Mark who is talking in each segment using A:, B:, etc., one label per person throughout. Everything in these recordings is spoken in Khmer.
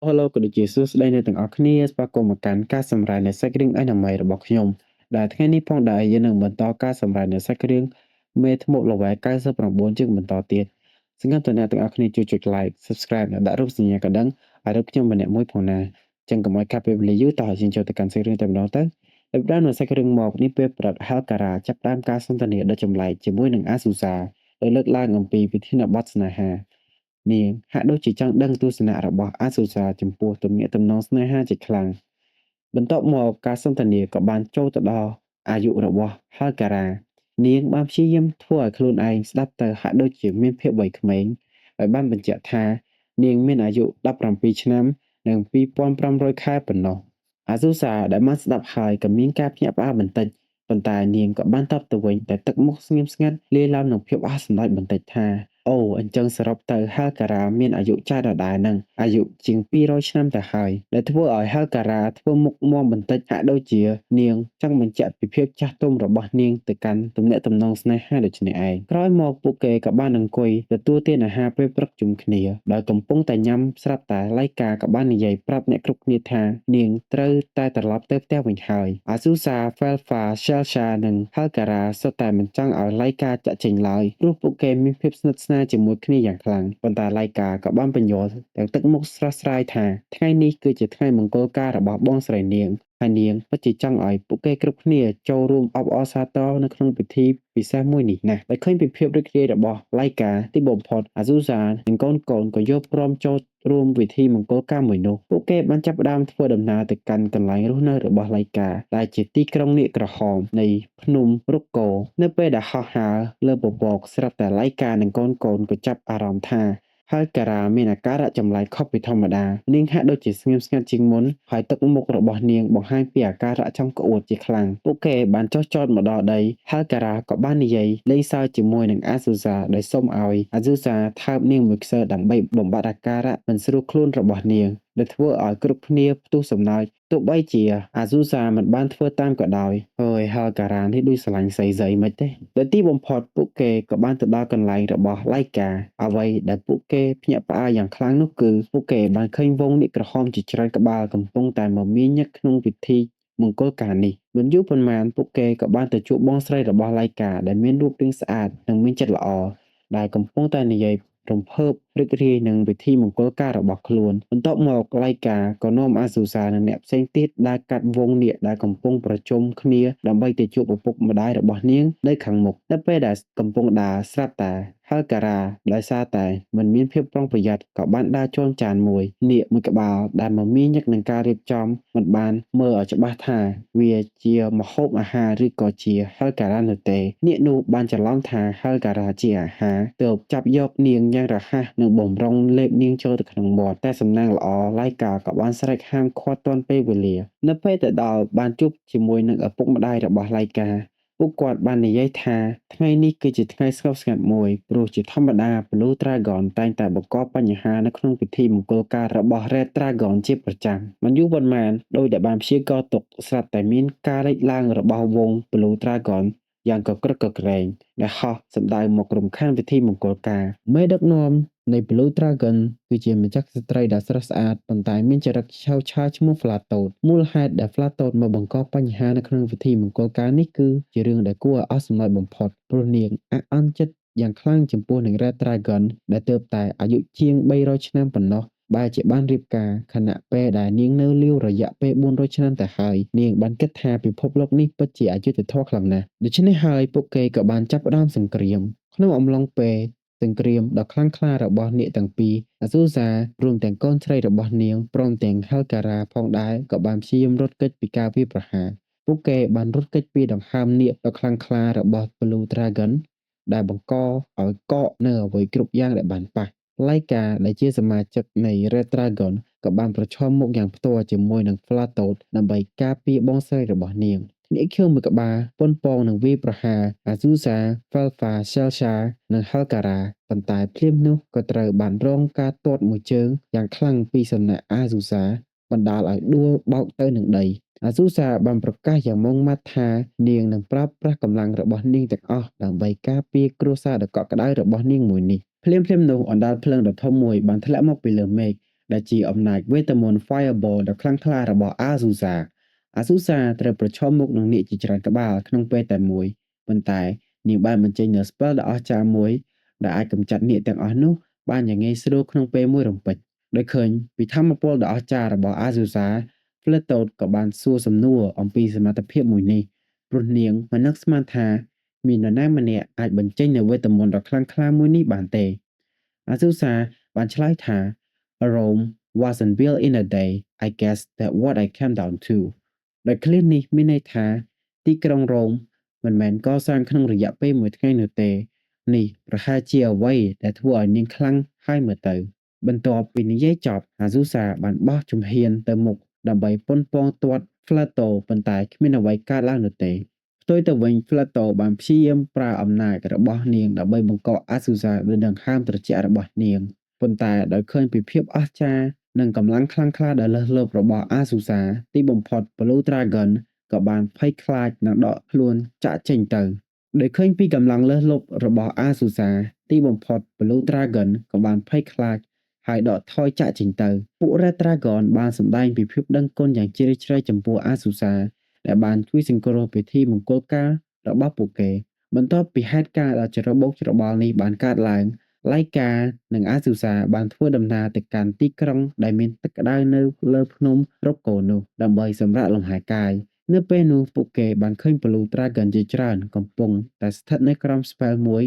A: Hello ក៏ដូចជាសួស្តីអ្នកទាំងអស់គ្នាស្វាគមន៍មកកាន់ការសម្ដែងនៃសាច់រឿងអេនាមីរបស់ខ្ញុំដែលថ្ងៃនេះផងដែរយើងនឹងបន្តការសម្ដែងនៃសាច់រឿងមេធ្មប់ល្វែ99ជាបន្តទៀតសង្ឃឹមថាអ្នកទាំងអស់គ្នាជួយចុច Like Subscribe និងដាក់រូបសញ្ញាកណ្ដឹងឲ្យរូបខ្ញុំម្នាក់មួយផងណាចឹងកុំឲ្យខាតពេលវេលាយូរតើយើងចូលទៅកាន់សាច់រឿងតែម្ដងទៅដោយផ្ដើមនៅសាច់រឿងមកនេះពេលប្រាប់ Helkara ចាប់ផ្ដើមការសន្ទនាដ៏ចម្លែកជាមួយនឹង Azusa ដោយលើកឡើងអំពីវិធានបទស្នេហានាងហាក់ដូចជាចង់ដឹងទស្សនៈរបស់អាស៊ូសាចំពោះទំនាក់ទំនងស្នេហាជាខ្លាំងបន្ទាប់មកការសន្ទនាក៏បានចូលទៅដល់អាយុរបស់ហលការ៉ានាងបានព្យាយាមធ្វើឲ្យខ្លួនឯងស្ដាប់ទៅហាក់ដូចជាមានភាពវ័យក្មេងហើយបានបញ្ជាក់ថានាងមានអាយុ17ឆ្នាំនិង2500ខែប៉ុណ្ណោះអាស៊ូសាដែលបានស្ដាប់ហើយក៏មានការភ្ញាក់ផ្អើលបន្តិចប៉ុន្តែនាងក៏បានតបទៅវិញតែទឹកមុខស្ងៀមស្ងាត់លាយឡំនឹងភាពអស់សន្លាយបន្តិចថាអូអញ្ចឹងសរុបទៅហលការ៉ាមានអាយុចាស់ដដែលនឹងអាយុជាង200ឆ្នាំទៅហើយដែលធ្វើឲ្យហលការ៉ាធ្វើមុខមាំបន្តិចហាក់ដូចជានាងចង់បញ្ជាក់ពីភាពចាស់ទុំរបស់នាងទៅកាន់ទំនាក់ទំនងស្នេហាដូចនេះឯងក្រោយមកពួកគេក៏បានអង្គុយទទួលទានអាហារពេលព្រឹកជុំគ្នាដោយកំពុងតែញ៉ាំស្រាប់តែឡៃកាក៏បាននិយាយប្រាប់អ្នកគ្រប់គ្នាថានាងត្រូវតែត្រឡប់ទៅផ្ទះវិញហើយអាស៊ូសា Felfa Shelsha និង Halkara សុទ្ធតែមិនចង់ឲ្យឡៃកាចាក់ចេញឡើយព្រោះពួកគេមានភាពស្និទ្ធស្នាលជាមួយគ្នាយ៉ាងខ្លាំងប៉ុន្តែឡៃកាក៏បានបញ្យល់ទាំងទឹកមុខស្រស់ស្រាយថាថ្ងៃនេះគឺជាថ្ងៃមង្គលការរបស់បងស្រីនាងហើយនាងពិតជាចង់ឲ្យពួកគេគ្រប់គ្នាចូលរួមអបអរសាទរនៅក្នុងពិធីពិសេសមួយនេះណាស់ដោយឃើញពីភាពរីករាយរបស់ឡៃកាទីបំផុតអាស៊ូសានិងកូនក៏យកព្រមចូលរួមពិធីមង្គលការមួយនោះពួកគេបានចាប់ផ្ដើមធ្វើដំណើរទៅកាន់កន្លែងរស់នៅរបស់ឡៃកាដែលជាទីក្រុងនាគក្រហមនៃភ្នំរុកកោនៅពេលដែលហោះហើរលើពពកស្រាប់តែឡៃកានិងកូនក៏ចាប់អារម្មណ៍ថាហើយការ៉ាមានអាការៈចម្លែកខុសពីធម្មតានាងហាក់ដូចជាស្ងៀមស្ងាត់ជាងមុនហើយទឹកមុខរបស់នាងបង្ហាញពីអាការៈចង់ក្អួតជាខ្លាំងពួកគេបានចុះចតមកដល់ដីហើយការ៉ាក៏បាននិយាយលេងសើចជាមួយនឹងអាស៊ូសាដោយសុំឲ្យអាស៊ូសាថើបនាងមួយខ្សែដើម្បីបំបត្តិអាការៈមិនស្រួលខ្លួនរបស់នាងដែលធ្វើឲ្យគ្រប់គ្នាផ្ទុះសំណើចទោះបីជាអាស៊ូសាមិនបានធ្វើតាមក៏ដោយហើយហលការ៉ានេះដូចស្រឡាញ់ស្រីៗមិនទេដោយទីបំផុតពួកគេក៏បានទៅដល់កន្លែងរបស់ឡៃកាអ្វីដែលពួកគេភ្ញាក់ផ្អើលយ៉ាងខ្លាំងនោះគឺពួកគេបានឃើញវងនាគក្រហមជាច្រើនក្បាលកំពុងតែមមាញឹកក្នុងពិធីមង្គលការនេះមិនយូរប៉ុន្មានពួកគេក៏បានទៅជួបបងស្រីរបស់ឡៃកាដែលមានរូបរាងស្អាតនិងមានចិត្តល្អដែលកំពុងតែនិយាយរំភើបរីករាយនឹងពិធីមង្គលការរបស់ខ្លួនបន្ទាប់មកឡៃកាក៏នាំអាស៊ូសានិងអ្នកផ្សេងទៀតដើរកាត់វងនាគដែលកំពុងប្រជុំគ្នាដើម្បីទៅជួបឪពុកម្ដាយរបស់នាងនៅខាងមុខនៅពេលដែលកំពុងដើរស្រាប់តែហលការ៉ាដោយសារតែមិនមានភាពប្រុងប្រយ័ត្នក៏បានដើរជន់ចានមួយនាគមួយក្បាលដែលមមាញឹកនឹងការរៀបចំមិនបានមើលឲ្យច្បាស់ថាវាជាម្ហូបអាហារឬក៏ជាហលការ៉ានោះទេនាគនោះបានច្រឡំថាហលការ៉ាជាអាហារទើបចាប់យកនាងយ៉ាងរហ័សនិងបំរុងលេបនាងចូលទៅក្នុងមាត់តែសំណាងល្អឡៃកាក៏បានស្រែកហាមឃាត់ទាន់ពេលវេលានៅពេលទៅដល់បានជួបជាមួយនឹងឪពុកម្ដាយរបស់ឡៃកាពួកគាត់បាននិយាយថាថ្ងៃនេះគឺជាថ្ងៃស្ងប់ស្ងាត់មួយព្រោះជាធម្មតា Blue Dragon តែងតែបង្កបញ្ហានៅក្នុងពិធីមង្គលការរបស់ Red Dragon ជាប្រចាំមិនយូរប៉ុន្មានដោយដែលបានព្យាករណ៍ទុកស្រាប់តែមានការលេចឡើងរបស់វង Blue Dragon យ៉ាងកក្រឹកកក្រែងដែលហោះសម្ដៅមករំខានពិធីមង្គលការមេដឹកនាំនៃ Blue Dragon គឺជាម្ចាស់ស្ត្រីដ៏ស្រស់ស្អាតប៉ុន្តែមានចរិតឆៅឆាយឈ្មោះ Flatout មូលហេតុដែល Flatout មកបង្កបញ្ហានៅក្នុងពិធីមង្គលការនេះគឺជារឿងដែលគួរឲ្យអស់សំណើចបំផុតព្រោះនាងអាក់អន់ចិត្តយ៉ាងខ្លាំងចំពោះនឹង Red Dragon ដែលទើបតែអាយុជាង300ឆ្នាំប៉ុណ្ណោះបែរជាបានរៀបការខណៈពេលដែលនាងនៅលាវរយៈពេល400ឆ្នាំទៅហើយនាងបានគិតថាពិភពលោកនេះពិតជាអយុត្តិធម៌ខ្លាំងណាស់ដូច្នេះហើយពួកគេក៏បានចាប់ផ្ដើមសង្គ្រាមក្នុងអំឡុងពេលសង្គ្រាមដ៏ខ្លាំងក្លារបស់នាគទាំងពីរអាស៊ូសារួមទាំងកូនស្រីរបស់នាងព្រមទាំងហលការ៉ាផងដែរក៏បានព្យាយាមរត់គេចពីការវាយប្រហារពួកគេបានរត់គេចពីដង្ហើមនាគដ៏ខ្លាំងក្លារបស់ Blue Dragon ដែលបង្កឲ្យកកនៅអ្វីគ្រប់យ៉ាងដែលបានប៉ះឡៃកាដែលជាសមាជិកនៃ Red Dragon ក៏បានប្រឈមមុខយ៉ាងផ្ទាល់ជាមួយនឹង Flatout ដើម្បីការពារបងស្រីរបស់នាងនាគខៀវមួយក្បាលប៉ុនប៉ងនឹងវាយប្រហារ Azusa, Felfa, Shelsha និង Halkara ប៉ុន្តែភ្លាមនោះក៏ត្រូវបានរងការទាត់មួយជើងយ៉ាងខ្លាំងពីសំណាក់ Azusa បណ្ដាលឲ្យដួលបោកទៅនឹងដី Azusa បានប្រកាសយ៉ាងម៉ឺងម៉ាត់ថានាងនឹងប្រើប្រាស់កម្លាំងរបស់នាងទាំងអស់ដើម្បីការពារគ្រួសារដ៏កក់ក្ដៅរបស់នាងមួយនេះភ្លាមនោះអណ្ដាតភ្លើងដ៏ធំមួយបានធ្លាក់មកពីលើមេឃ ដែលជាអំណាចវេទមន្ត Fireball ដ៏ខ្លាំងក្លារបស់ Azusa អាស៊ូសាត្រូវប្រឈមមុខនឹងនាគជាច្រើនក្បាលក្នុងពេលតែមួយប៉ុន្តែនាងបានបញ្ចេញនូវ spell ដ៏អស្ចារ្យមួយដែលអាចកម្ចាត់នាគទាំងអស់នោះបានយ៉ាងងាយស្រួលក្នុងពេលមួយរំពេចដោយឃើញពីធម្មពលដ៏អស្ចារ្យរបស់ Azusa Flattoad ក៏បានសួរសំណួរអំពីសមត្ថភាពមួយនេះព្រោះនាងមិននឹកស្មានថាមាននរណាម្នាក់អាចបញ្ចេញនូវវេទមន្តដ៏ខ្លាំងក្លាមួយនេះបានទេ Azusa បានឆ្លើយថា Rome wasn't built in a day I guess that what I came down to ដោយឃ្លានេះមានន័យថាទីក្រុងរ៉ូមមិនមែនកសាងក្នុងរយៈពេលមួយថ្ងៃនោះទេនេះប្រហែលជាអ្វីដែលធ្វើឲ្យនាងខ្លាំងហើយមើលទៅបន្ទាប់ពីនិយាយចប់ Azusa បានបោះជំហានទៅមុខដើម្បីប៉ុនប៉ងទាត់ Flatto ប៉ុន្តែគ្មានអ្វីកើតឡើងនោះទេផ្ទុយទៅវិញ Flatto បានព្យាយាមប្រើអំណាចរបស់នាងដើម្បីបង្កក់ Azusa ដោយដង្ហើមត្រជាក់របស់នាងប៉ុន្តែដោយឃើញពីភាពអស្ចារ្យនិងកម្លាំងខ្លាំងក្លាដែលលើសលប់របស់ Azusa ទីបំផុត Blue Dragon ក៏បានភ័យខ្លាចនិងដកខ្លួនចាកចេញទៅដោយឃើញពីកម្លាំងលើសលប់របស់ Azusa ទីបំផុត Blue Dragon ក៏បានភ័យខ្លាចហើយដកថយចាកចេញទៅពួក Red Dragon បានសម្ដែងពីភាពដឹងគុណយ៉ាងជ្រាលជ្រៅចំពោះ Azusa ដែលបានជួយសង្គ្រោះពិធីមង្គលការរបស់ពួកគេបន្ទាប់ពីហេតុការណ៍ដ៏ច្របូកច្របល់នេះបានកើតឡើងឡៃកានិង Azusa បានធ្វើដំណើរទៅកាន់ទីក្រុងដែលមានទឹកក្តៅនៅលើភ្នំរ៉ូកូនោះដើម្បីសម្រាកលំហែកាយនៅពេលនោះពួកគេបានឃើញ Blue Dragon ជាច្រើនកំពុងតែស្ថិតនៅក្រោម spell មួយ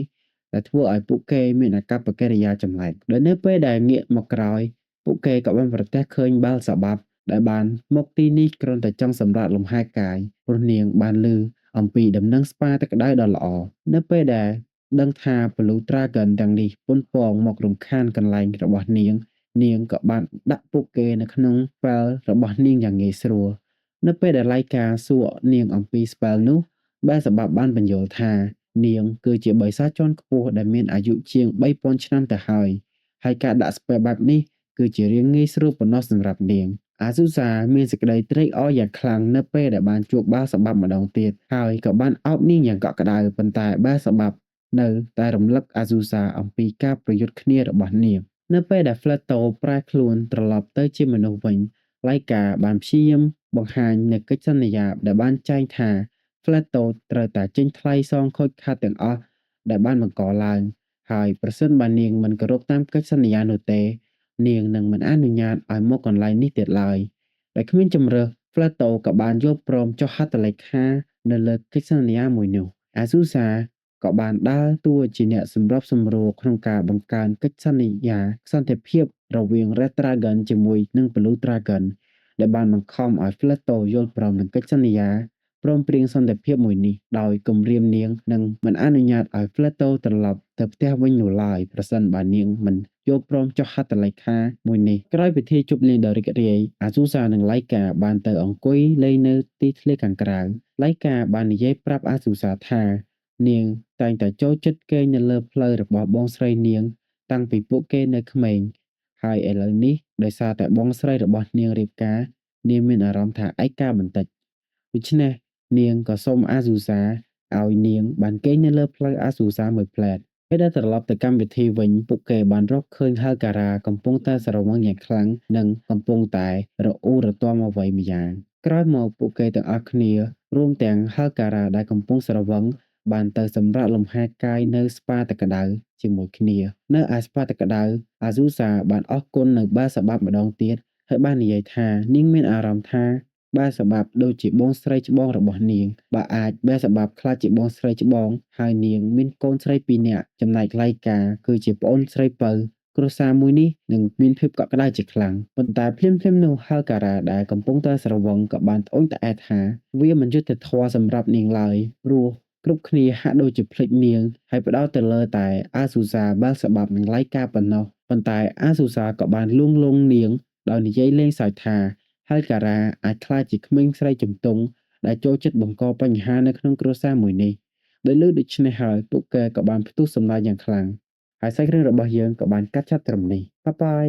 A: ដែលធ្វើឲ្យពួកគេមានអាកប្បកិរិយាចម្លែកដោយនៅពេលដែលងាកមកក្រោយពួកគេក៏បានប្រទះឃើញបាល់សបាប់ដែលបានមកទីនេះគ្រាន់តែចង់សម្រាកលំហែកាយព្រោះនាងបានឮអំពីដំណឹងស្ប៉ាទឹកក្តៅដ៏ល្អនៅពេលដែលដឹងថា Blue Dragon ទាំងនេះប៉ុនប៉ងមករំខានកន្លែងរបស់នាងនាងក៏បានដាក់ពួកគេនៅក្នុង spell របស់នាងយ៉ាងងាយស្រួលនៅពេលដែលឡៃកាសួរនាងអំពី spell នោះបែរសបាប់បានបញ្យល់ថានាងគឺជាបិសាចជាន់ខ្ពស់ដែលមានអាយុជាង 3000 ឆ្នាំទៅហើយការដាក់ spell បែបនេះគឺជារឿងងាយស្រួលប៉ុណ្ណោះសម្រាប់នាងAzusa មានសេចក្តីត្រេកអរយ៉ាងខ្លាំងនៅពេលដែលបានជួបបាល់សបាប់ម្ដងទៀតហើយក៏បានអោបនាងយ៉ាងកក់ក្ដៅប៉ុន្តែបាល់សបាប់នៅតែរំលឹក Azusa អំពីការប្រយុទ្ធគ្នារបស់នាងនៅពេលដែល Flatto ប្រែខ្លួនត្រឡប់ទៅជាមនុស្សវិញឡៃកាបានព្យាយាមបង្ហាញនូវកិច្ចសន្យាដែលបានចែងថា Flatto ត្រូវតែចេញថ្លៃសងខូចខាតទាំងអស់ដែលបានបង្កឡើងហើយប្រសិនបើនាងមិនគោរពតាមកិច្ចសន្យានោះទេនាងនឹងមិនអនុញ្ញាតឲ្យមកកន្លែងនេះទៀតឡើយដែលគ្មានជំរើស Flatto ក៏បានយល់ព្រមចុះហត្ថលេខានៅលើកិច្ចសន្យាមួយនោះ Azusa ក៏បានដើរតួជាអ្នកសម្របសម្រួលក្នុងការបង្កើនកិច្ចសន្យាសន្តិភាពរវាង Red Dragon ជាមួយនឹង Blue Dragon ដែលបានបង្ខំឲ្យ Flatto យល់ព្រមនឹងកិច្ចសន្យាព្រមព្រៀងសន្តិភាពមួយនេះដោយគំរាមនាងនិងមិនអនុញ្ញាតឲ្យ Flatto ត្រឡប់ទៅផ្ទះវិញនោះឡើយប្រសិនបើនាងមិនយល់ព្រមចុះហត្ថលេខាមួយនេះក្រោយពិធីជប់លៀងដ៏រីករាយ Azusa និង Laika បានទៅអង្គុយលេងនៅទីធ្លាខាងក្រៅ Laika បាននិយាយប្រាប់ Azusa ថានាងតែងតែចូលចិត្តគេងនៅលើផ្លូវរបស់បងស្រីនាងតាំងពីពួកគេនៅក្មេងហើយឥឡូវនេះដោយសារតែបងស្រីរបស់នាងរៀបការនាងមានអារម្មណ៍ថាឯកាបន្តិចដូច្នេះនាងក៏សុំ Azusa ឲ្យនាងបានគេងនៅលើផ្លូវ Azusa មួយផ្លែតពេលដែលត្រឡប់ទៅកម្មវិធីវិញពួកគេបានរកឃើញ Halkara កំពុងតែស្រវឹងយ៉ាងខ្លាំងនិងកំពុងតែរអ៊ូរទាំអ្វីម្យ៉ាងក្រោយមកពួកគេទាំងអស់គ្នារួមទាំង Halkara ដែលកំពុងស្រវឹងបានទៅសម្រាកលំហែកាយនៅស្ប៉ាទឹកក្តៅជាមួយគ្នានៅឯស្ប៉ាទឹកក្តៅ Azusa បានអរគុណនៅបាសបាប់ម្ដងទៀតហើយបាននិយាយថានាងមានអារម្មណ៍ថាបែរសបាប់ដូចជាបងស្រីច្បងរបស់នាងបើអាចបែរសបាប់ខ្លាចជាបងស្រីច្បងហើយនាងមានកូនស្រី2នាក់ចំណែកឡៃកាគឺជាប្អូនស្រីពៅគ្រួសារមួយនេះនឹងមានភាពកក់ក្ដៅជាខ្លាំងប៉ុន្តែភ្លាមៗនោះ Halkara ដែលកំពុងតែស្រវឹងក៏បានត្អូញត្អែថាវាមិនយុត្តិធម៌សម្រាប់នាងឡើយព្រោះគ្រប់គ្នាហាក់ដូចជាភ្លេចនាងហើយផ្ដោតទៅលើតែ Azusa បាល់សបាប់និងឡៃកាប៉ុណ្ណោះប៉ុន្តែ Azusa ក៏បានលួងលោមនាងដោយនិយាយលេងសើចថាHalkara អាចក្លាយជាក្មេងស្រីជំទង់ដែលចូលចិត្តបង្កបញ្ហានៅក្នុងគ្រួសារមួយនេះដោយលើដូច្នេះហើយពួកគេក៏បានផ្ទុះសំណើចយ៉ាងខ្លាំងហើយសាច់រឿងរបស់យើងក៏បានកាត់ចប់ត្រឹមនេះបាយបាយ